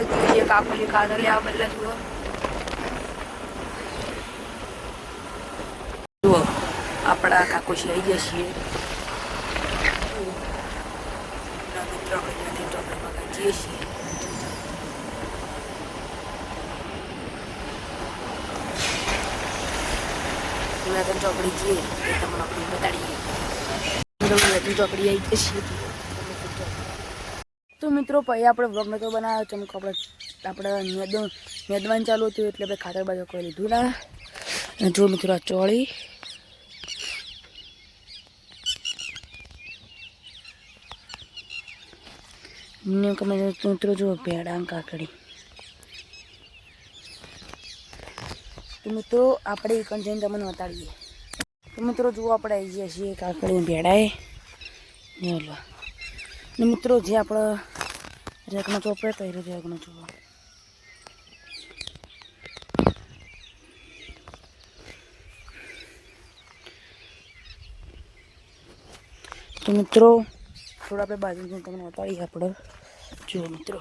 આપણે જોઈએ કાકુજી ખાધા લેવા બદલે જુઓ આપણા કાકુજી આવી ગયા છીએ મિત્રો આપણે જઈએ છીએ ચોકડી જઈએ એ તમને આપણે બતાડીએ ચોકડી આવી ગઈ છીએ તો મિત્રો પછી આપણે વ્લોગ નતો બનાવ્યો ચમકો આપણે મેદવાન ચાલુ હતું એટલે આપણે ખાતર બાજુ કોઈ લીધું ના જો મિત્રો આ ચોળી મિત્રો જો ભેડા કાકડી તો મિત્રો આપણે એક જઈને તમને બતાડીએ તો મિત્રો જુઓ આપણે આવી ગયા છીએ કાકડી ભેડાએ ને મિત્રો જે આપણે રેકનો ચોપડે તો એ રેકનો ચોપડો તો મિત્રો થોડા આપણે બાજુ તમને બતાડીએ આપણે જુઓ મિત્રો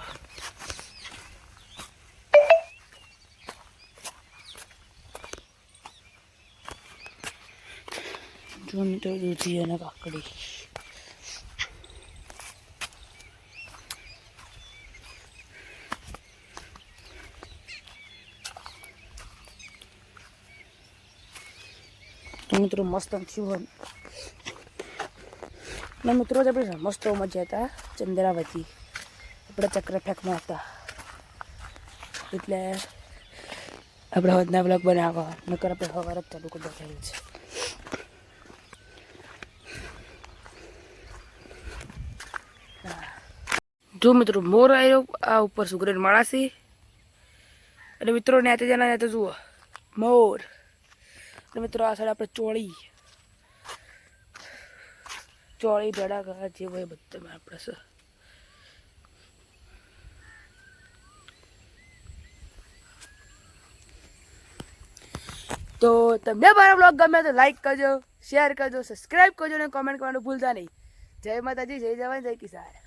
જો મિત્રો દૂધી અને કાકડી તો મિત્રો મસ્ત થયું ને મિત્રો આપણે મસ્ત મજા હતા ચંદ્રાવતી આપણે ચક્ર ફેંકમાં હતા એટલે આપણે હદના બ્લોગ બનાવવા નકર આપણે સવાર જ ચાલુ કરી દેખાયું છે જો મિત્રો મોર આવ્યો આ ઉપર સુગરેટ માળાસી અને મિત્રો નેતે જણા તો જુઓ મોર અને મિત્રો આ સાઈડ આપણે ચોળી ભેડા ઘા જે હોય બધા આપણે છે તો તમને મારો બ્લોગ ગમે તો લાઈક કરજો શેર કરજો સબસ્ક્રાઈબ કરજો અને કોમેન્ટ કરવાનું ભૂલતા નહીં જય માતાજી જય જવાન જય કિસાન